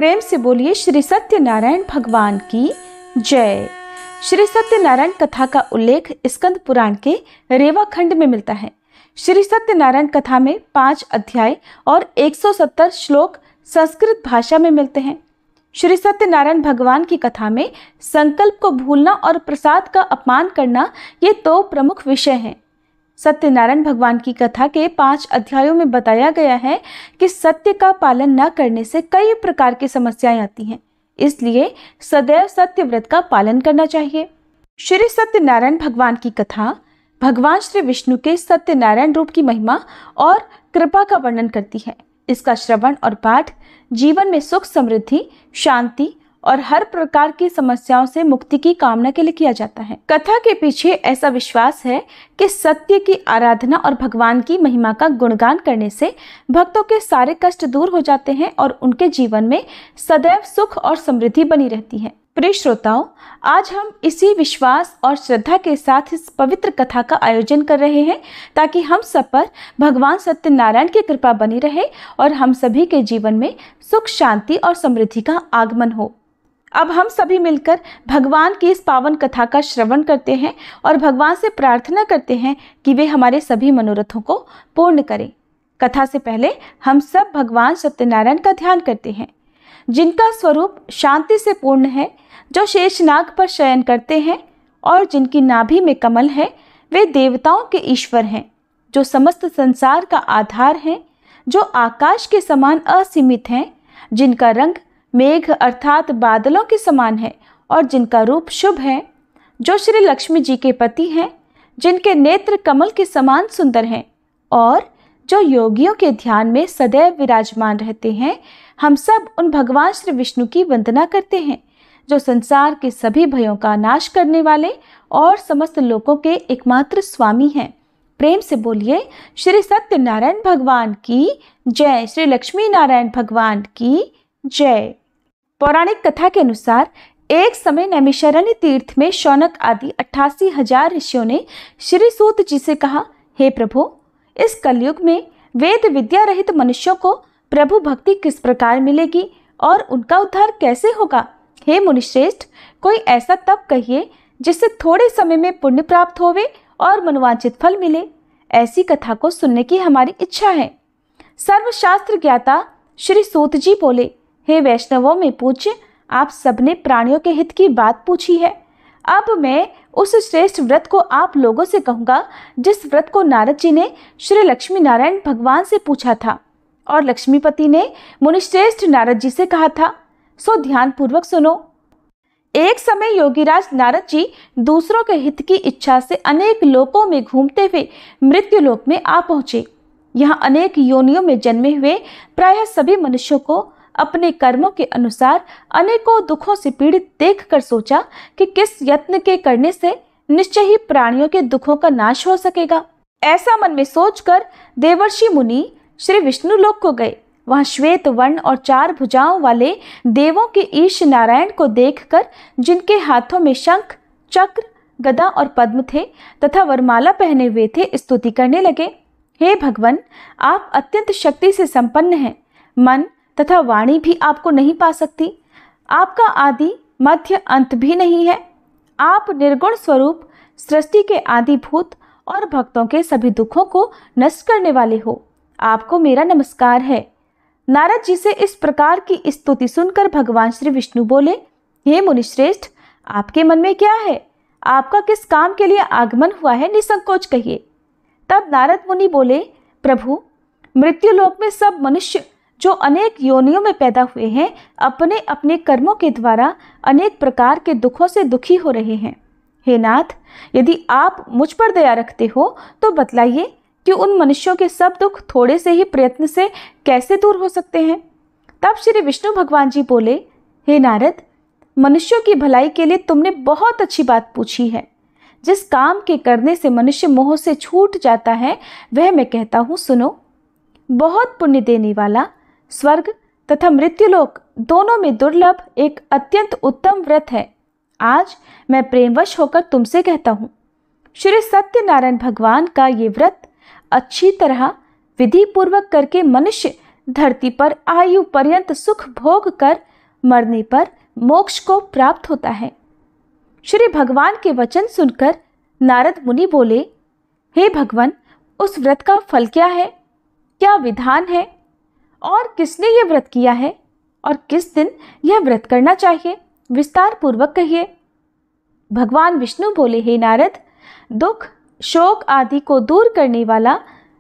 प्रेम से बोलिए श्री सत्यनारायण भगवान की जय। श्री सत्यनारायण कथा का उल्लेख स्कंद पुराण के रेवा खंड में मिलता है। श्री सत्यनारायण कथा में 5 अध्याय और 170 श्लोक संस्कृत भाषा में मिलते हैं। श्री सत्यनारायण भगवान की कथा में संकल्प को भूलना और प्रसाद का अपमान करना ये 2 प्रमुख विषय हैं। सत्यनारायण भगवान की कथा के 5 अध्यायों में बताया गया है कि सत्य का पालन न करने से कई प्रकार की समस्याएं आती हैं, इसलिए सदैव सत्य व्रत का पालन करना चाहिए। श्री सत्यनारायण भगवान की कथा भगवान श्री विष्णु के सत्यनारायण रूप की महिमा और कृपा का वर्णन करती है। इसका श्रवण और पाठ जीवन में सुख, समृद्धि, शांति और हर प्रकार की समस्याओं से मुक्ति की कामना के लिए किया जाता है। कथा के पीछे ऐसा विश्वास है कि सत्य की आराधना और भगवान की महिमा का गुणगान करने से भक्तों के सारे कष्ट दूर हो जाते हैं और उनके जीवन में सदैव सुख और समृद्धि बनी रहती है। प्रिय श्रोताओं, आज हम इसी विश्वास और श्रद्धा के साथ इस पवित्र कथा का आयोजन कर रहे हैं ताकि हम सब पर भगवान सत्यनारायण की कृपा बनी रहे और हम सभी के जीवन में सुख, शांति और समृद्धि का आगमन हो। अब हम सभी मिलकर भगवान की इस पावन कथा का श्रवण करते हैं और भगवान से प्रार्थना करते हैं कि वे हमारे सभी मनोरथों को पूर्ण करें। कथा से पहले हम सब भगवान सत्यनारायण का ध्यान करते हैं, जिनका स्वरूप शांति से पूर्ण है, जो शेषनाग पर शयन करते हैं और जिनकी नाभि में कमल है। वे देवताओं के ईश्वर हैं, जो समस्त संसार का आधार हैं, जो आकाश के समान असीमित हैं, जिनका रंग मेघ अर्थात बादलों के समान है और जिनका रूप शुभ है, जो श्री लक्ष्मी जी के पति हैं, जिनके नेत्र कमल के समान सुंदर हैं और जो योगियों के ध्यान में सदैव विराजमान रहते हैं। हम सब उन भगवान श्री विष्णु की वंदना करते हैं, जो संसार के सभी भयों का नाश करने वाले और समस्त लोकों के एकमात्र स्वामी हैं। प्रेम से बोलिए श्री सत्यनारायण भगवान की जय। श्री लक्ष्मी नारायण भगवान की जय। पौराणिक कथा के अनुसार एक समय नैमिषारण्य तीर्थ में शौनक आदि 88,000 ऋषियों ने श्री सूत जी से कहा, हे प्रभु, इस कलयुग में वेद विद्या रहित मनुष्यों को प्रभु भक्ति किस प्रकार मिलेगी और उनका उद्धार कैसे होगा? हे मुनिश्रेष्ठ, कोई ऐसा तप कहिए जिससे थोड़े समय में पुण्य प्राप्त होवे और मनोवांछित फल मिले। ऐसी कथा को सुनने की हमारी इच्छा है। सर्वशास्त्र ज्ञाता श्री सूत जी बोले, हे वैष्णवों में पूज्य, आप सबने प्राणियों के हित की बात पूछी है। अब मैं उस श्रेष्ठ व्रत को आप लोगों से कहूँगा जिस व्रत को नारद जी ने श्री लक्ष्मी नारायण भगवान से पूछा था और लक्ष्मीपति ने मुनिश्रेष्ठ नारद जी से कहा था। सो ध्यान पूर्वक सुनो। एक समय योगीराज नारद जी दूसरों के हित की इच्छा से अनेक लोकों में घूमते हुए मृत्यु लोक में आ पहुँचे। यहाँ अनेक योनियों में जन्मे हुए प्रायः सभी मनुष्यों को अपने कर्मों के अनुसार अनेकों दुखों से पीड़ित देखकर सोचा कि किस यत्न के करने से निश्चय ही प्राणियों के दुखों का नाश हो सकेगा। ऐसा मन में सोचकर देवर्षि मुनि श्री विष्णु लोक को गए। वहां श्वेत वर्ण और 4 भुजाओं वाले देवों के ईश नारायण को देखकर, जिनके हाथों में शंख, चक्र, गदा और पद्म थे तथा वरमाला पहने हुए थे, स्तुति करने लगे। हे भगवान, आप अत्यंत शक्ति से संपन्न हैं। मन तथा वाणी भी आपको नहीं पा सकती। आपका आदि मध्य अंत भी नहीं है। आप निर्गुण स्वरूप, सृष्टि के आदिभूत और भक्तों के सभी दुखों को नष्ट करने वाले हो। आपको मेरा नमस्कार है। नारद जी से इस प्रकार की स्तुति सुनकर भगवान श्री विष्णु बोले, हे मुनिश्रेष्ठ, आपके मन में क्या है? आपका किस काम के लिए आगमन हुआ है? निसंकोच कहिए। तब नारद मुनि बोले, प्रभु, मृत्युलोक में सब मनुष्य जो अनेक योनियों में पैदा हुए हैं, अपने अपने कर्मों के द्वारा अनेक प्रकार के दुखों से दुखी हो रहे हैं। हे नाथ, यदि आप मुझ पर दया रखते हो तो बतलाइए कि उन मनुष्यों के सब दुख थोड़े से ही प्रयत्न से कैसे दूर हो सकते हैं। तब श्री विष्णु भगवान जी बोले, हे नारद, मनुष्यों की भलाई के लिए तुमने बहुत अच्छी बात पूछी है। जिस काम के करने से मनुष्य मोह से छूट जाता है, वह मैं कहता हूँ, सुनो। बहुत पुण्य देने वाला स्वर्ग तथा मृत्युलोक दोनों में दुर्लभ एक अत्यंत उत्तम व्रत है। आज मैं प्रेमवश होकर तुमसे कहता हूँ, श्री सत्यनारायण भगवान का ये व्रत अच्छी तरह विधि पूर्वक करके मनुष्य धरती पर आयु पर्यंत सुख भोग कर मरने पर मोक्ष को प्राप्त होता है। श्री भगवान के वचन सुनकर नारद मुनि बोले, हे भगवान, उस व्रत का फल क्या है, क्या विधान है, और किसने यह व्रत किया है, और किस दिन यह व्रत करना चाहिए, विस्तार पूर्वक कहिए। भगवान विष्णु बोले, हे नारद, दुख शोक आदि को दूर करने वाला,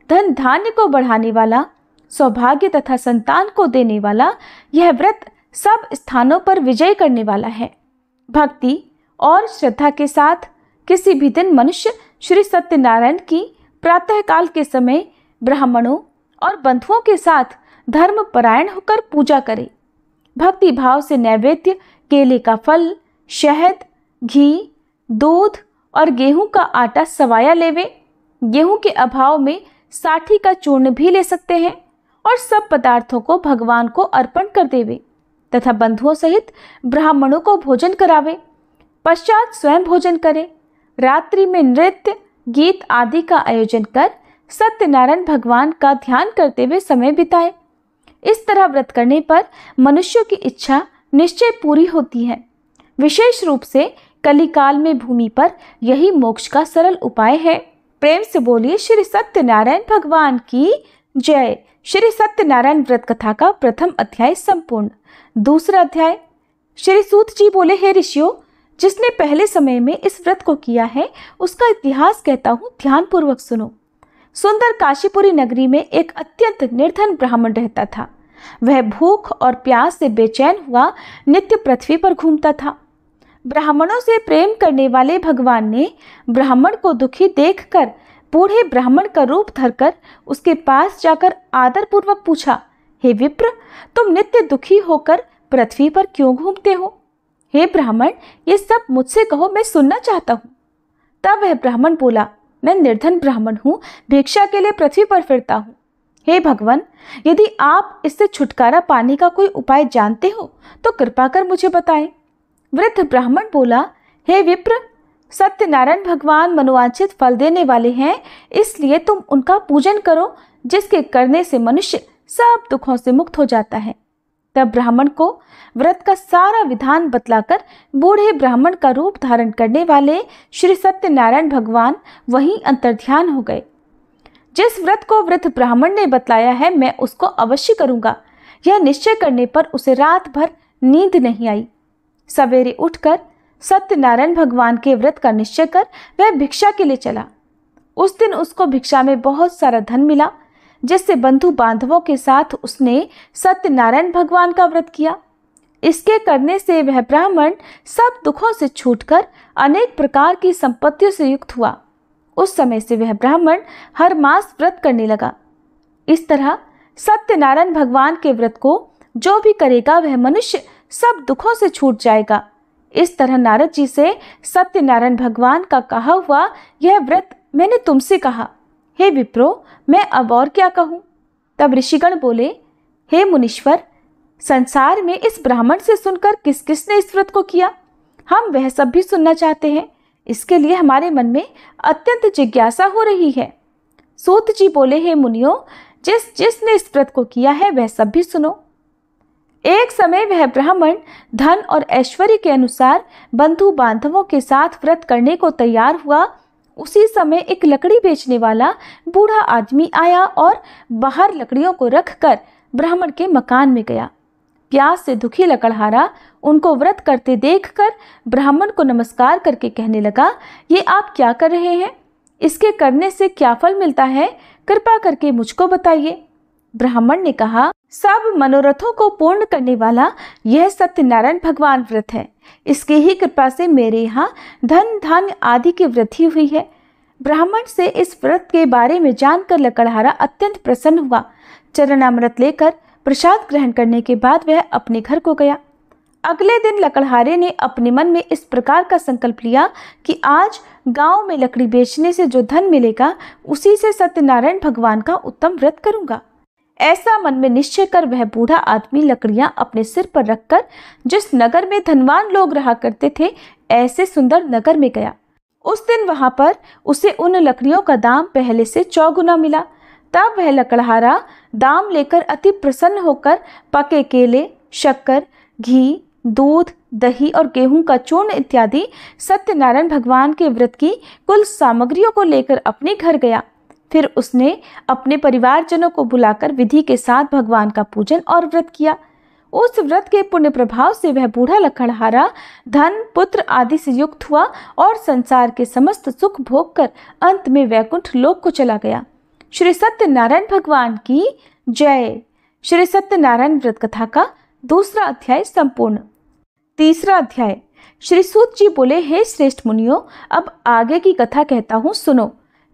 धन धान्य को बढ़ाने वाला, सौभाग्य तथा संतान को देने वाला यह व्रत सब स्थानों पर विजय करने वाला है। भक्ति और श्रद्धा के साथ किसी भी दिन मनुष्य श्री सत्यनारायण की प्रातःकाल के समय ब्राह्मणों और बंधुओं के साथ धर्म परायण होकर पूजा करे। भक्ति भाव से नैवेद्य केले का फल, शहद, घी, दूध और गेहूं का आटा सवाया लेवे। गेहूं के अभाव में साठी का चूर्ण भी ले सकते हैं और सब पदार्थों को भगवान को अर्पण कर देवे तथा बंधुओं सहित ब्राह्मणों को भोजन करावे। पश्चात स्वयं भोजन करे। रात्रि में नृत्य गीत आदि का आयोजन कर सत्यनारायण भगवान का ध्यान करते हुए समय बिताए। इस तरह व्रत करने पर मनुष्यों की इच्छा निश्चय पूरी होती है। विशेष रूप से कलिकाल में भूमि पर यही मोक्ष का सरल उपाय है। प्रेम से बोलिए श्री सत्यनारायण भगवान की जय। श्री सत्यनारायण व्रत कथा का प्रथम अध्याय संपूर्ण। दूसरा अध्याय। श्री सूत जी बोले, हे ऋषियों, जिसने पहले समय में इस व्रत को किया है उसका इतिहास कहता हूँ, ध्यान पूर्वक सुनो। सुंदर काशीपुरी नगरी में एक अत्यंत निर्धन ब्राह्मण रहता था। वह भूख और प्यास से बेचैन हुआ नित्य पृथ्वी पर घूमता था। ब्राह्मणों से प्रेम करने वाले भगवान ने ब्राह्मण को दुखी देखकर बूढ़े ब्राह्मण का रूप धरकर उसके पास जाकर आदर पूर्वक पूछा, हे विप्र, तुम नित्य दुखी होकर पृथ्वी पर क्यों घूमते हो? हे ब्राह्मण, ये सब मुझसे कहो, मैं सुनना चाहता हूँ। तब वह ब्राह्मण बोला, मैं निर्धन ब्राह्मण हूँ, भिक्षा के लिए पृथ्वी पर फिरता हूँ। हे भगवान, यदि आप इससे छुटकारा पाने का कोई उपाय जानते हो तो कृपा कर मुझे बताएं। वृद्ध ब्राह्मण बोला, हे विप्र, सत्यनारायण भगवान मनोवांछित फल देने वाले हैं, इसलिए तुम उनका पूजन करो, जिसके करने से मनुष्य सब दुखों से मुक्त हो जाता है। तब ब्राह्मण को व्रत का सारा विधान बतलाकर बूढ़े ब्राह्मण का रूप धारण करने वाले श्री सत्यनारायण भगवान वहीं अंतर्ध्यान हो गए। जिस व्रत को वृद्ध ब्राह्मण ने बतलाया है, मैं उसको अवश्य करूंगा। यह निश्चय करने पर उसे रात भर नींद नहीं आई। सवेरे उठकर सत्यनारायण भगवान के व्रत का निश्चय कर वह भिक्षा के लिए चला। उस दिन उसको भिक्षा में बहुत सारा धन मिला, जिससे बंधु बांधवों के साथ उसने सत्यनारायण भगवान का व्रत किया। इसके करने से वह ब्राह्मण सब दुखों से छूटकर अनेक प्रकार की संपत्तियों से युक्त हुआ। उस समय से वह ब्राह्मण हर मास व्रत करने लगा। इस तरह सत्यनारायण भगवान के व्रत को जो भी करेगा वह मनुष्य सब दुखों से छूट जाएगा। इस तरह नारद जी से सत्यनारायण भगवान का कहा हुआ यह व्रत मैंने तुमसे कहा। हे विप्रो, मैं अब और क्या कहूँ? तब ऋषिगण बोले, हे मुनीश्वर, संसार में इस ब्राह्मण से सुनकर किस किसने इस व्रत को किया, हम वह सब भी सुनना चाहते हैं। इसके लिए हमारे मन में अत्यंत जिज्ञासा हो रही है। सूत जी बोले, हे मुनियों, जिसने इस व्रत को किया है वह सब भी सुनो। एक समय वह ब्राह्मण धन और ऐश्वर्य के अनुसार बंधु बांधवों के साथ व्रत करने को तैयार हुआ। उसी समय एक लकड़ी बेचने वाला बूढ़ा आदमी आया और बाहर लकड़ियों को रखकर ब्राह्मण के मकान में गया। प्यास से दुखी लकड़हारा उनको व्रत करते देखकर ब्राह्मण को नमस्कार करके कहने लगा, ये आप क्या कर रहे हैं? इसके करने से क्या फल मिलता है? कृपा करके मुझको बताइए। ब्राह्मण ने कहा, सब मनोरथों को पूर्ण करने वाला यह सत्यनारायण भगवान व्रत है। इसकी ही कृपा से मेरे यहाँ धन धान्य आदि की वृद्धि हुई है। ब्राह्मण से इस व्रत के बारे में जानकर लकड़हारा अत्यंत प्रसन्न हुआ। चरणामृत लेकर प्रसाद ग्रहण करने के बाद वह अपने घर को गया। अगले दिन लकड़हारे ने अपने मन में इस प्रकार का संकल्प लिया कि आज गांव में लकड़ी बेचने से जो धन मिलेगा उसी से सत्यनारायण भगवान का उत्तम व्रत करूंगा। ऐसा मन में निश्चय कर वह बूढ़ा आदमी लकड़ियां अपने सिर पर रखकर जिस नगर में धनवान लोग रहा करते थे ऐसे सुंदर नगर में गया। उस दिन वहां पर उसे उन लकड़ियों का दाम पहले से 4 गुना मिला। तब वह लकड़हारा दाम लेकर अति प्रसन्न होकर पके केले, शक्कर, घी, दूध, दही और गेहूं का चूर्ण इत्यादि सत्यनारायण भगवान के व्रत की कुल सामग्रियों को लेकर अपने घर गया। फिर उसने अपने परिवारजनों को बुलाकर विधि के साथ भगवान का पूजन और व्रत किया। उस व्रत के पुण्य प्रभाव से वह बूढ़ा लकड़हारा धन, पुत्र आदि से युक्त हुआ और संसार के समस्त सुख भोग कर अंत में वैकुंठ लोक को चला गया। श्री सत्यनारायण भगवान की जय। श्री सत्यनारायण व्रत कथा का दूसरा अध्याय संपूर्ण। तीसरा अध्याय। श्री सूत जी बोले, हे श्रेष्ठ मुनियों, अब आगे की कथा कहता हूँ, सुनो।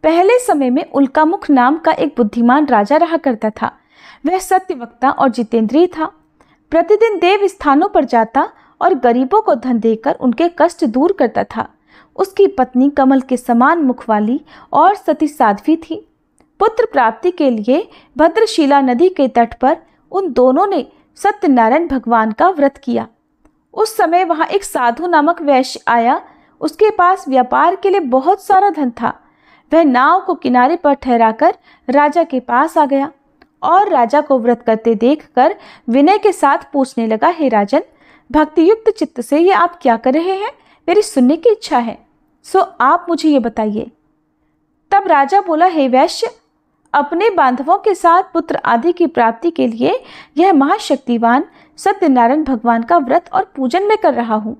पहले समय में उल्कामुख नाम का एक बुद्धिमान राजा रहा करता था। वह सत्यवक्ता और जितेंद्रिय था। प्रतिदिन देव स्थानों पर जाता और गरीबों को धन देकर उनके कष्ट दूर करता था। उसकी पत्नी कमल के समान मुख वाली और सती साध्वी थी। पुत्र प्राप्ति के लिए भद्रशिला नदी के तट पर उन दोनों ने सत्यनारायण भगवान का व्रत किया। उस समय वहां एक साधु नामक वैश्य आया। उसके पास व्यापार के लिए बहुत सारा धन था। वह नाव को किनारे पर ठहराकर राजा के पास आ गया और राजा को व्रत करते देखकर विनय के साथ पूछने लगा, हे राजन, भक्तियुक्त चित्त से ये आप क्या कर रहे हैं? मेरी सुनने की इच्छा है, सो आप मुझे ये बताइए। तब राजा बोला, हे वैश्य, अपने बांधवों के साथ पुत्र आदि की प्राप्ति के लिए यह महाशक्तिवान सत्यनारायण भगवान का व्रत और पूजन में कर रहा हूँ।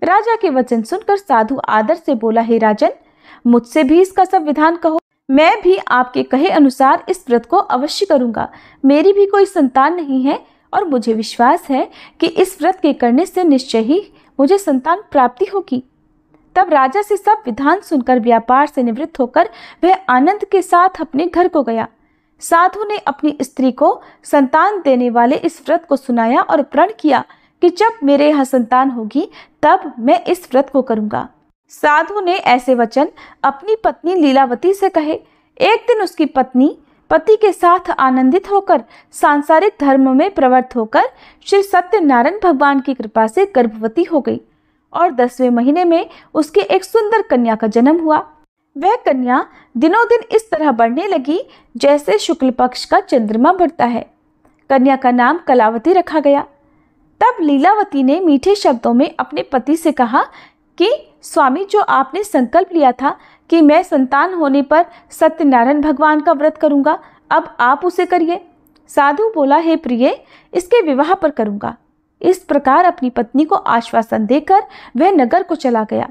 राजा के वचन सुनकर साधु आदर से बोला, हे राजन, मुझसे भी इसका सब विधान कहो। मैं भी आपके कहे अनुसार इस व्रत को अवश्य करूंगा। मेरी भी कोई संतान नहीं है और मुझे विश्वास है कि इस व्रत के करने से निश्चय ही मुझे संतान प्राप्ति होगी। तब राजा से सब विधान सुनकर व्यापार से निवृत्त होकर वह आनंद के साथ अपने घर को गया। साधु ने अपनी स्त्री को संतान देने वाले इस व्रत को सुनाया और प्रण किया कि जब मेरे यहाँ संतान होगी तब मैं इस व्रत को करूंगा। साधु ने ऐसे वचन अपनी पत्नी लीलावती से कहे। एक दिन उसकी पत्नी पति के साथ आनंदित होकर सांसारिक धर्म में प्रवृत्त होकर श्री सत्यनारायण भगवान की कृपा से गर्भवती हो गई और 10वें महीने में उसके एक सुंदर कन्या का जन्म हुआ। वह कन्या दिनों दिन इस तरह बढ़ने लगी जैसे शुक्ल पक्ष का चंद्रमा बढ़ता है। कन्या का नाम कलावती रखा गया। तब लीलावती ने मीठे शब्दों में अपने पति से कहा कि स्वामी, जो आपने संकल्प लिया था कि मैं संतान होने पर सत्यनारायण भगवान का व्रत करूंगा, अब आप उसे करिए। साधु बोला, हे प्रिय, इसके विवाह पर करूंगा। इस प्रकार अपनी पत्नी को आश्वासन देकर वह नगर को चला गया।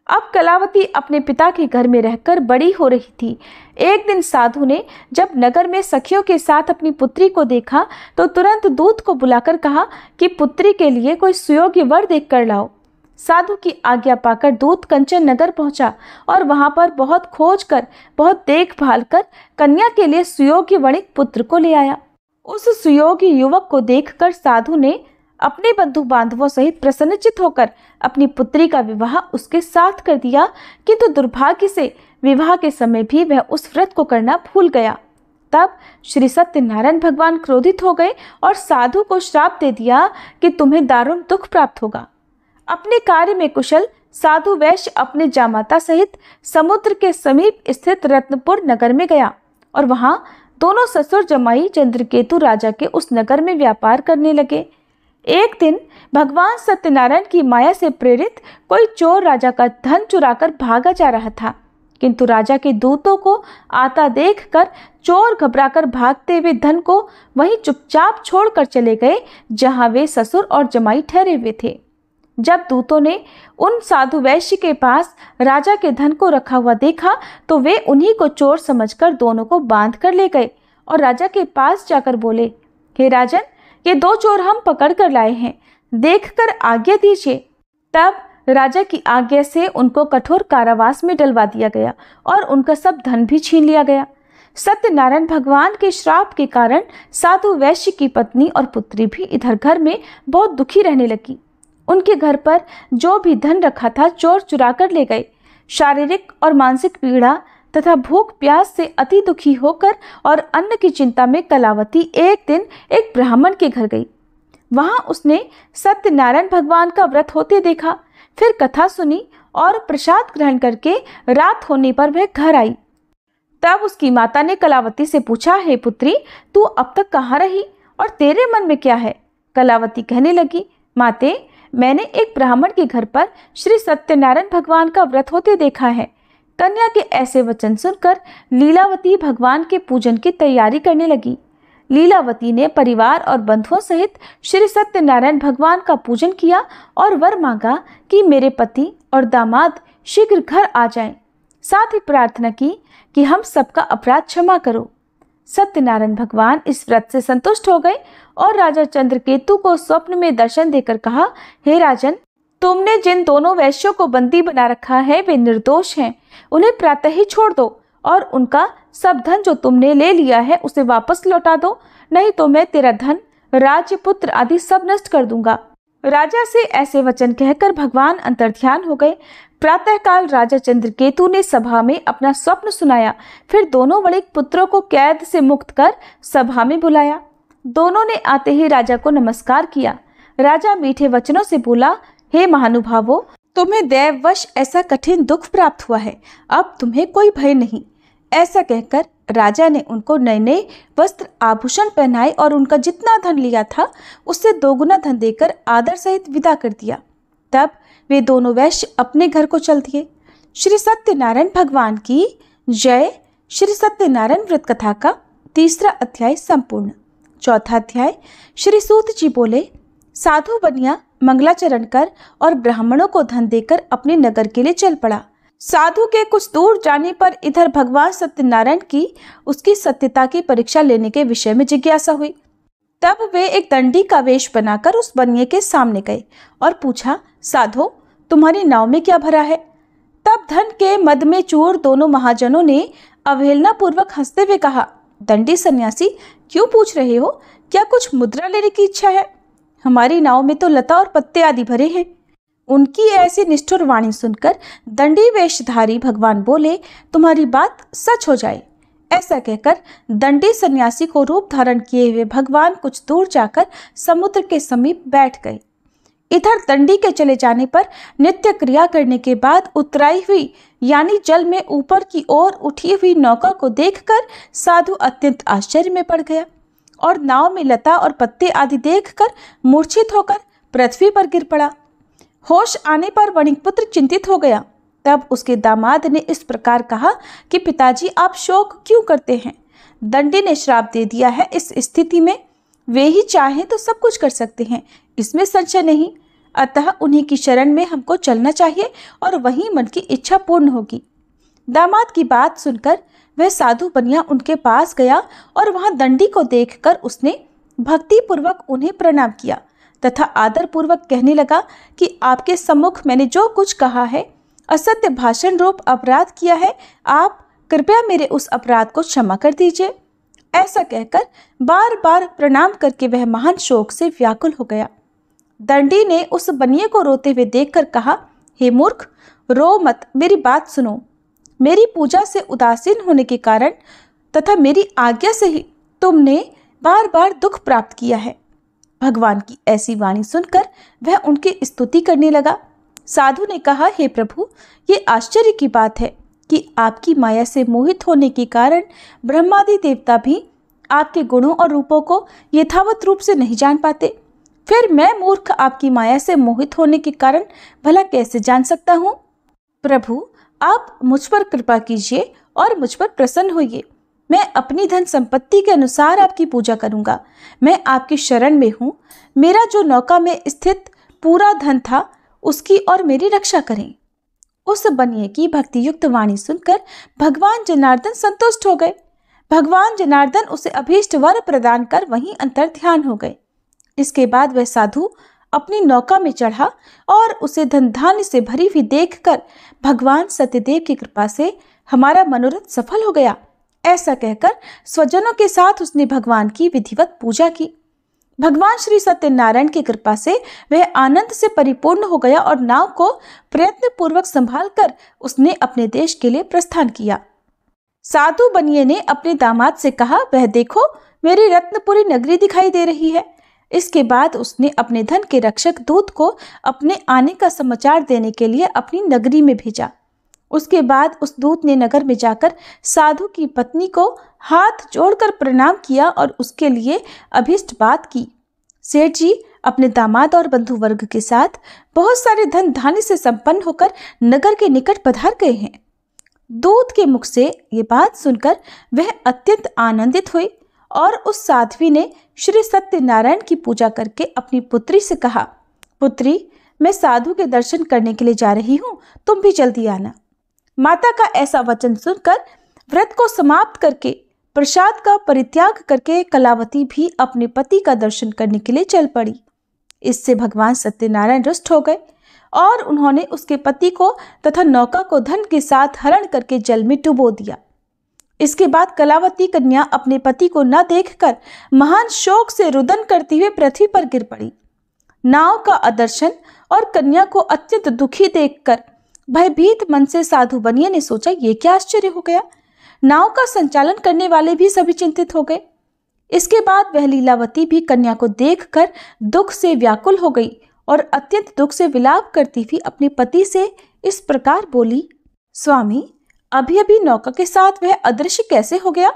अब कलावती अपने पिता के घर में रहकर बड़ी हो रही थी। एक दिन साधु ने जब नगर में सखियों के साथ अपनी पुत्री को देखा तो तुरंत दूत को बुलाकर कहा कि पुत्री के लिए कोई सुयोग्य वर देख कर लाओ। साधु की आज्ञा पाकर दूत कंचन नगर पहुंचा और वहां पर बहुत खोज कर, बहुत देखभाल कर कन्या के लिए सुयोग्य वणिक पुत्र को ले आया। उस सुयोग्य युवक को देखकर साधु ने अपने बंधु बांधवों सहित प्रसन्नचित होकर अपनी पुत्री का विवाह उसके साथ कर दिया, किंतु दुर्भाग्य से विवाह के समय भी वह उस व्रत को करना भूल गया। तब श्री सत्यनारायण भगवान क्रोधित हो गए और साधु को श्राप दे दिया कि तुम्हें दारुण दुख प्राप्त होगा। अपने कार्य में कुशल साधु वैश्य अपने जामाता सहित समुद्र के समीप स्थित रत्नपुर नगर में गया और वहां दोनों ससुर जमाई चंद्रकेतु राजा के उस नगर में व्यापार करने लगे। एक दिन भगवान सत्यनारायण की माया से प्रेरित कोई चोर राजा का धन चुराकर भागा जा रहा था, किंतु राजा के दूतों को आता देखकर चोर घबराकर भागते हुए धन को वहीं चुपचाप छोड़कर चले गए जहां वे ससुर और जमाई ठहरे हुए थे। जब दूतों ने उन साधु वैश्य के पास राजा के धन को रखा हुआ देखा तो वे उन्हीं को चोर समझकर दोनों को बांध कर ले गए और राजा के पास जाकर बोले, हे राजन, ये 2 चोर हम पकड़ कर लाए हैं, देखकर आज्ञा दीजिए। तब राजा की आज्ञा से उनको कठोर कारावास में डलवा दिया गया और उनका सब धन भी छीन लिया गया। सत्यनारायण भगवान के श्राप के कारण साधु वैश्य की पत्नी और पुत्री भी इधर घर में बहुत दुखी रहने लगी। उनके घर पर जो भी धन रखा था चोर चुरा कर ले गए। शारीरिक और मानसिक पीड़ा तथा भूख प्यास से अति दुखी होकर और अन्न की चिंता में कलावती एक दिन एक ब्राह्मण के घर गई। वहां उसने सत्यनारायण भगवान का व्रत होते देखा, फिर कथा सुनी और प्रसाद ग्रहण करके रात होने पर वह घर आई। तब उसकी माता ने कलावती से पूछा, हे पुत्री, तू अब तक कहाँ रही और तेरे मन में क्या है? कलावती कहने लगी, माते, मैंने एक ब्राह्मण के घर पर श्री सत्यनारायण भगवान का व्रत होते देखा है। कन्या के ऐसे वचन सुनकर लीलावती भगवान के पूजन की तैयारी करने लगी। लीलावती ने परिवार और बंधुओं सहित श्री सत्यनारायण भगवान का पूजन किया और वर मांगा कि मेरे पति और दामाद शीघ्र घर आ जाएं। साथ ही प्रार्थना की कि हम सबका अपराध क्षमा करो। सत्यनारायण भगवान इस व्रत से संतुष्ट हो गए और राजा चंद्रकेतु को स्वप्न में दर्शन देकर कहा, हे राजन, तुमने जिन दोनों वैश्यों को बंदी बना रखा है वे निर्दोष हैं। उन्हें प्रातः ही छोड़ दो और उनका सब धन जो तुमने ले लिया है उसे वापस लौटा दो, नहीं तो मैं तेरा धन, राज्य, पुत्र आदि सब नष्ट कर दूंगा। राजा से ऐसे वचन कहकर भगवान अंतर्ध्यान हो गए। प्रातःकाल राजा चंद्रकेतु ने सभा में अपना स्वप्न सुनाया। फिर दोनों बड़े पुत्रों को कैद से मुक्त कर सभा में बुलाया। दोनों ने आते ही राजा को नमस्कार किया। राजा मीठे वचनों से बोला, हे महानुभावों, तुम्हें दैववश ऐसा कठिन दुख प्राप्त हुआ है, अब तुम्हें कोई भय नहीं। ऐसा कहकर राजा ने उनको नए नए वस्त्र आभूषण पहनाए और उनका जितना धन लिया था उससे दोगुना धन देकर आदर सहित विदा कर दिया। तब वे दोनों वैश्य अपने घर को चल दिए। श्री सत्यनारायण भगवान की जय। श्री सत्यनारायण व्रत कथा का 3रा अध्याय संपूर्ण। 4था अध्याय। श्री सूत जी बोले, साधु बनिया मंगलाचरण कर और ब्राह्मणों को धन देकर अपने नगर के लिए चल पड़ा। साधु के कुछ दूर जाने पर इधर भगवान सत्यनारायण की उसकी सत्यता की परीक्षा लेने के विषय में जिज्ञासा हुई। तब वे एक दंडी का वेश बनाकर उस बनिए के सामने गए और पूछा, साधो, तुम्हारी नाव में क्या भरा है? तब धन के मद में चूर दोनों महाजनों ने अवहेलना पूर्वक हंसते हुए कहा, दंडी सन्यासी, क्यों पूछ रहे हो? क्या कुछ मुद्रा लेने की इच्छा है? हमारी नाव में तो लता और पत्ते आदि भरे हैं। उनकी ऐसी निष्ठुर वाणी सुनकर दंडी वेशधारी भगवान बोले, तुम्हारी बात सच हो जाए। ऐसा कहकर दंडी सन्यासी को रूप धारण किए हुए भगवान कुछ दूर जाकर समुद्र के समीप बैठ गए। इधर दंडी के चले जाने पर नित्य क्रिया करने के बाद उतराई हुई यानी जल में ऊपर की ओर उठी हुई नौका को देखकर साधु अत्यंत आश्चर्य में पड़ गया और नाव में लता और पत्ते आदि देखकर मूर्छित होकर पृथ्वी पर गिर पड़ा। होश आने पर वणिकपुत्र चिंतित हो गया। तब उसके दामाद ने इस प्रकार कहा कि पिताजी, आप शोक क्यों करते हैं? दंडी ने श्राप दे दिया है। इस स्थिति में वे ही चाहें तो सब कुछ कर सकते हैं, इसमें संशय नहीं। अतः उन्हीं की शरण में हमको चलना चाहिए और वहीं मन की इच्छा पूर्ण होगी। दामाद की बात सुनकर वह साधु बनिया उनके पास गया और वहां दंडी को देखकर उसने भक्ति पूर्वक उन्हें प्रणाम किया तथा आदर पूर्वक कहने लगा कि आपके सम्मुख मैंने जो कुछ कहा है, असत्य भाषण रूप अपराध किया है, आप कृपया मेरे उस अपराध को क्षमा कर दीजिए। ऐसा कहकर बार बार प्रणाम करके वह महान शोक से व्याकुल हो गया। दंडी ने उस बनिए को रोते हुए देखकर कहा, हे मूर्ख, रो मत, मेरी बात सुनो। मेरी पूजा से उदासीन होने के कारण तथा मेरी आज्ञा से ही तुमने बार बार दुख प्राप्त किया है। भगवान की ऐसी वाणी सुनकर वह उनकी स्तुति करने लगा। साधु ने कहा, हे प्रभु, ये आश्चर्य की बात है कि आपकी माया से मोहित होने के कारण ब्रह्मादि देवता भी आपके गुणों और रूपों को यथावत रूप से नहीं जान पाते। फिर मैं मूर्ख आपकी माया से मोहित होने के कारण भला कैसे जान सकता हूँ? प्रभु, आप मुझ पर कृपा कीजिए और मुझ पर प्रसन्न होइए। मैं अपनी धन संपत्ति के अनुसार आपकी पूजा करूंगा। मैं आपकी शरण में हूँ। मेरा जो नौका में स्थित पूरा धन था उसकी और मेरी रक्षा करें। उस बनिए की भक्ति युक्त वाणी सुनकर भगवान जनार्दन संतुष्ट हो गए। भगवान जनार्दन उसे अभीष्ट वर प्रदान कर वहीं अंतर्ध्यान हो गए। इसके बाद वह साधु अपनी नौका में चढ़ा और उसे धन धान्य से भरी हुई देखकर भगवान सत्यदेव की कृपा से हमारा मनोरथ सफल हो गया। ऐसा कहकर स्वजनों के साथ उसने भगवान की विधिवत पूजा की। भगवान श्री सत्यनारायण की कृपा से वह आनंद से परिपूर्ण हो गया और नाव को प्रयत्न पूर्वक संभाल कर उसने अपने देश के लिए प्रस्थान किया। साधु बनिए ने अपने दामाद से कहा, वह देखो, मेरी रत्नपुरी नगरी दिखाई दे रही है। इसके बाद उसने अपने धन के रक्षक दूत को अपने आने का समाचार देने के लिए अपनी नगरी में भेजा। उसके बाद उस दूत ने नगर में जाकर साधु की पत्नी को हाथ जोड़कर प्रणाम किया और उसके लिए अभीष्ट बात की। सेठ जी अपने दामाद और बंधु वर्ग के साथ बहुत सारे धन धान्य से संपन्न होकर नगर के निकट पधार गए हैं। दूत के मुख से ये बात सुनकर वह अत्यंत आनंदित हुई और उस साध्वी ने श्री सत्यनारायण की पूजा करके अपनी पुत्री से कहा, पुत्री, मैं साधु के दर्शन करने के लिए जा रही हूँ, तुम भी जल्दी आना। माता का ऐसा वचन सुनकर व्रत को समाप्त करके प्रसाद का परित्याग करके कलावती भी अपने पति का दर्शन करने के लिए चल पड़ी। इससे भगवान सत्यनारायण रुष्ट हो गए और उन्होंने उसके पति को तथा नौका को धन के साथ हरण करके जल में डुबो दिया। इसके बाद कलावती कन्या अपने पति को न देखकर महान शोक से रुदन करती हुए पृथ्वी पर गिर पड़ी। नाव का अदर्शन और कन्या को अत्यंत दुखी देखकर भयभीत मन से साधु बनिया ने सोचा, ये क्या आश्चर्य हो गया। नाव का संचालन करने वाले भी सभी चिंतित हो गए। इसके बाद वह लीलावती भी कन्या को देखकर दुख से व्याकुल हो गई और अत्यंत दुख से विलाप करती हुई अपने पति से इस प्रकार बोली, स्वामी, अभी अभी नौका के साथ वह अदृश्य कैसे हो गया।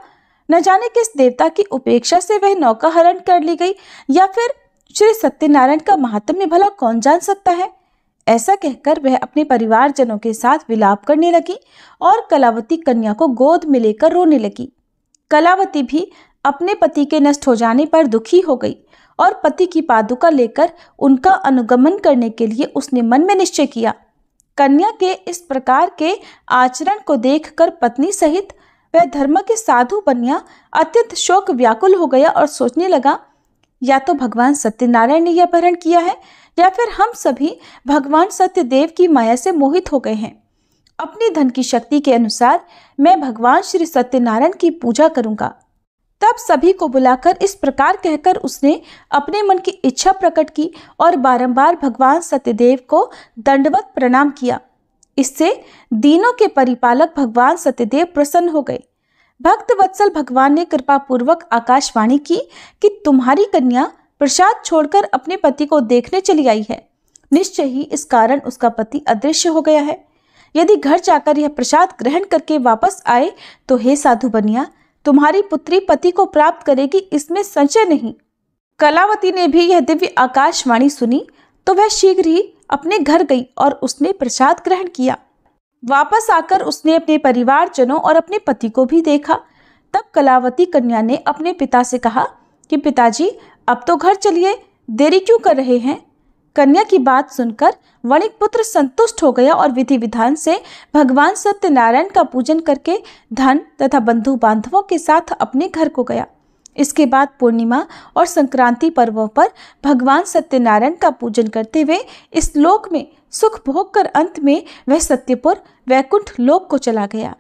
न जाने किस देवता की उपेक्षा से वह नौका हरण कर ली गई, या फिर श्री सत्यनारायण का महात्म्य भला कौन जान सकता है। ऐसा कहकर वह अपने परिवारजनों के साथ विलाप करने लगी और कलावती कन्या को गोद में लेकर रोने लगी। कलावती भी अपने पति के नष्ट हो जाने पर दुखी हो गई और पति की पादुका लेकर उनका अनुगमन करने के लिए उसने मन में निश्चय किया। कन्या के इस प्रकार के आचरण को देखकर पत्नी सहित वह धर्म के साधु बनिया अत्यंत शोक व्याकुल हो गया और सोचने लगा, या तो भगवान सत्यनारायण ने यह अपहरण किया है, या फिर हम सभी भगवान सत्यदेव की माया से मोहित हो गए हैं। अपनी धन की शक्ति के अनुसार मैं भगवान श्री सत्यनारायण की पूजा करूंगा। तब सभी को बुलाकर इस प्रकार कहकर उसने अपने मन की इच्छा प्रकट की और बारंबार भगवान सत्यदेव को दंडवत प्रणाम किया। इससे दीनों के परिपालक भगवान सत्यदेव प्रसन्न हो गए। भक्त वत्सल भगवान ने कृपा पूर्वक आकाशवाणी की कि तुम्हारी कन्या प्रसाद छोड़कर अपने पति को देखने चली आई है। निश्चय ही इस कारण उसका पति अदृश्य हो गया है। यदि घर जाकर यह प्रसाद ग्रहण करके वापस आए तो हे साधु बनिया, तुम्हारी पुत्री पति को प्राप्त करेगी, इसमें संशय नहीं। कलावती ने भी यह दिव्य आकाशवाणी सुनी तो वह शीघ्र ही अपने घर गई और उसने प्रसाद ग्रहण किया। वापस आकर उसने अपने परिवारजनों और अपने पति को भी देखा। तब कलावती कन्या ने अपने पिता से कहा कि पिताजी, अब तो घर चलिए, देरी क्यों कर रहे हैं। कन्या की बात सुनकर वणिक पुत्र संतुष्ट हो गया और विधि विधान से भगवान सत्यनारायण का पूजन करके धन तथा बंधु बांधवों के साथ अपने घर को गया। इसके बाद पूर्णिमा और संक्रांति पर्वों पर भगवान सत्यनारायण का पूजन करते हुए इस लोक में सुख भोग कर अंत में वह सत्यपुर वैकुंठ लोक को चला गया।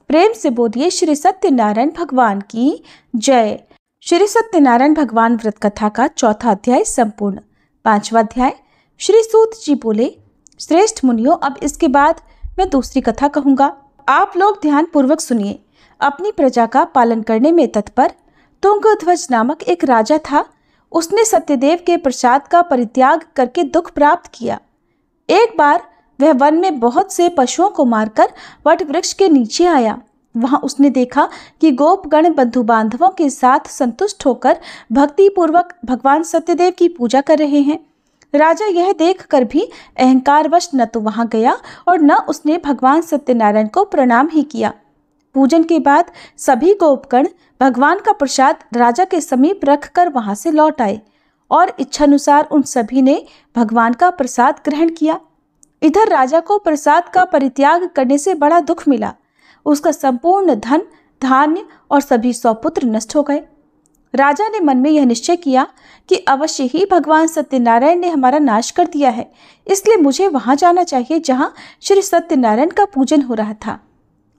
प्रेम से बोलिए श्री सत्यनारायण भगवान की जय। श्री सत्यनारायण भगवान व्रत कथा का चौथा अध्याय संपूर्ण। पांचवा अध्याय। श्री सूत जी बोले, श्रेष्ठ मुनियों, अब इसके बाद मैं दूसरी कथा कहूँगा, आप लोग ध्यान पूर्वक सुनिए। अपनी प्रजा का पालन करने में तत्पर तुंगध्वज नामक एक राजा था। उसने सत्यदेव के प्रसाद का परित्याग करके दुख प्राप्त किया। एक बार वह वन में बहुत से पशुओं को मारकर वट वृक्ष के नीचे आया। वहां उसने देखा कि गोपगण बंधु बांधवों के साथ संतुष्ट होकर भक्ति पूर्वक भगवान सत्यदेव की पूजा कर रहे हैं। राजा यह देखकर भी अहंकारवश न तो वहां गया और न उसने भगवान सत्यनारायण को प्रणाम ही किया। पूजन के बाद सभी गोपगण भगवान का प्रसाद राजा के समीप रखकर वहां से लौट आए और इच्छानुसार उन सभी ने भगवान का प्रसाद ग्रहण किया। इधर राजा को प्रसाद का परित्याग करने से बड़ा दुख मिला। उसका संपूर्ण धन, धान्य और सभी सौपुत्र नष्ट हो गए। राजा ने मन में यह निश्चय किया कि अवश्य ही भगवान सत्यनारायण ने हमारा नाश कर दिया है, इसलिए मुझे वहां जाना चाहिए जहां श्री सत्यनारायण का पूजन हो रहा था।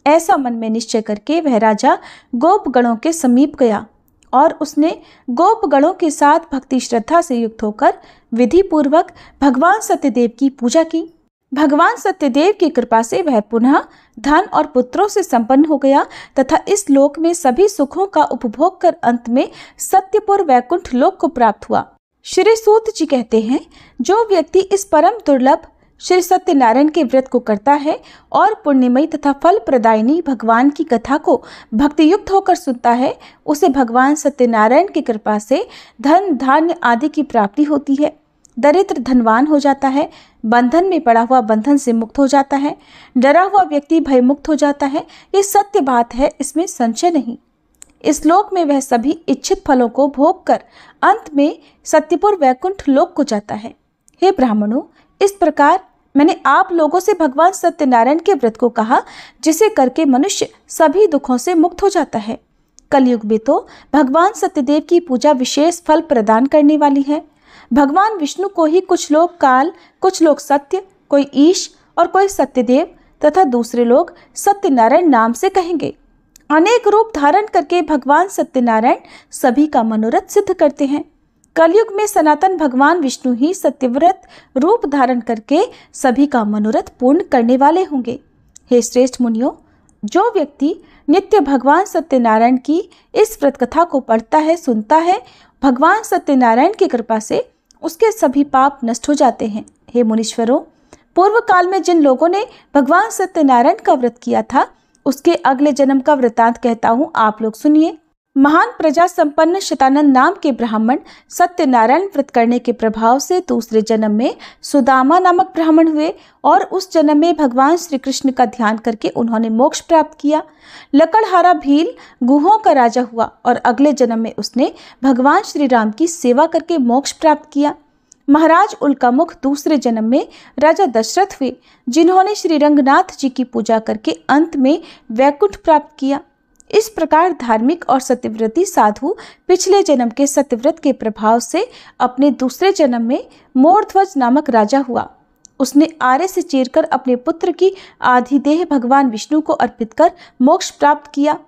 ऐसा मन में निश्चय करके वह राजा गोपगणों के समीप गया और उसने गोपगणों के साथ भक्ति श्रद्धा से युक्त होकर विधि पूर्वक भगवान सत्यदेव की पूजा की। भगवान सत्यदेव की कृपा से वह पुनः धन और पुत्रों से संपन्न हो गया तथा इस लोक में सभी सुखों का उपभोग कर अंत में सत्यपुर वैकुंठ लोक को प्राप्त हुआ। श्री सूत जी कहते हैं, जो व्यक्ति इस परम दुर्लभ श्री सत्यनारायण के व्रत को करता है और पुण्यमयी तथा फल प्रदायिनी भगवान की कथा को भक्तियुक्त होकर सुनता है, उसे भगवान सत्यनारायण की कृपा से धन धान्य आदि की प्राप्ति होती है। दरिद्र धनवान हो जाता है, बंधन में पड़ा हुआ बंधन से मुक्त हो जाता है, डरा हुआ व्यक्ति भयमुक्त हो जाता है। ये सत्य बात है, इसमें संशय नहीं। इस लोक में वह सभी इच्छित फलों को भोग कर अंत में सत्यपुर वैकुंठ लोक को जाता है। हे ब्राह्मणों, इस प्रकार मैंने आप लोगों से भगवान सत्यनारायण के व्रत को कहा, जिसे करके मनुष्य सभी दुखों से मुक्त हो जाता है। कलयुग में तो भगवान सत्यदेव की पूजा विशेष फल प्रदान करने वाली है। भगवान विष्णु को ही कुछ लोग काल, कुछ लोग सत्य, कोई ईश और कोई सत्यदेव तथा दूसरे लोग सत्यनारायण नाम से कहेंगे। अनेक रूप धारण करके भगवान सत्यनारायण सभी का मनोरथ सिद्ध करते हैं। कलयुग में सनातन भगवान विष्णु ही सत्यव्रत रूप धारण करके सभी का मनोरथ पूर्ण करने वाले होंगे। हे श्रेष्ठ मुनियों, जो व्यक्ति नित्य भगवान सत्यनारायण की इस व्रत कथा को पढ़ता है, सुनता है, भगवान सत्यनारायण की कृपा से उसके सभी पाप नष्ट हो जाते हैं। हे मुनीश्वरों, पूर्व काल में जिन लोगों ने भगवान सत्यनारायण का व्रत किया था, उसके अगले जन्म का वृतांत कहता हूँ, आप लोग सुनिए। महान प्रजा संपन्न शतानंद नाम के ब्राह्मण सत्यनारायण व्रत करने के प्रभाव से दूसरे जन्म में सुदामा नामक ब्राह्मण हुए और उस जन्म में भगवान श्री कृष्ण का ध्यान करके उन्होंने मोक्ष प्राप्त किया। लकड़हारा भील गुहों का राजा हुआ और अगले जन्म में उसने भगवान श्री राम की सेवा करके मोक्ष प्राप्त किया। महाराज उल्कामुख दूसरे जन्म में राजा दशरथ हुए, जिन्होंने श्री रंगनाथ जी की पूजा करके अंत में वैकुंठ प्राप्त किया। इस प्रकार धार्मिक और सत्यव्रती साधु पिछले जन्म के सत्यव्रत के प्रभाव से अपने दूसरे जन्म में मोरध्वज नामक राजा हुआ। उसने आरे से चीरकर अपने पुत्र की आधी देह भगवान विष्णु को अर्पित कर मोक्ष प्राप्त किया।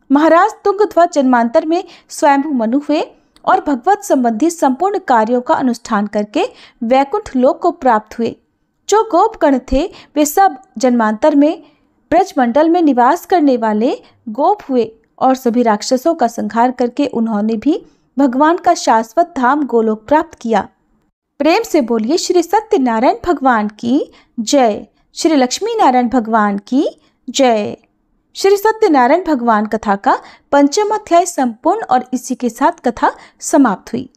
महाराज तुंगध्वज जन्मांतर में स्वयंभू मनु हुए और भगवत संबंधी संपूर्ण कार्यों का अनुष्ठान करके वैकुंठ लोक को प्राप्त हुए। जो गोपगण थे वे सब जन्मांतर में ब्रजमंडल में निवास करने वाले गोप हुए और सभी राक्षसों का संहार करके उन्होंने भी भगवान का शाश्वत धाम गोलोक प्राप्त किया। प्रेम से बोलिए श्री सत्यनारायण भगवान की जय, श्री लक्ष्मी नारायण भगवान की जय। श्री सत्यनारायण भगवान कथा का 5वां अध्याय संपूर्ण और इसी के साथ कथा समाप्त हुई।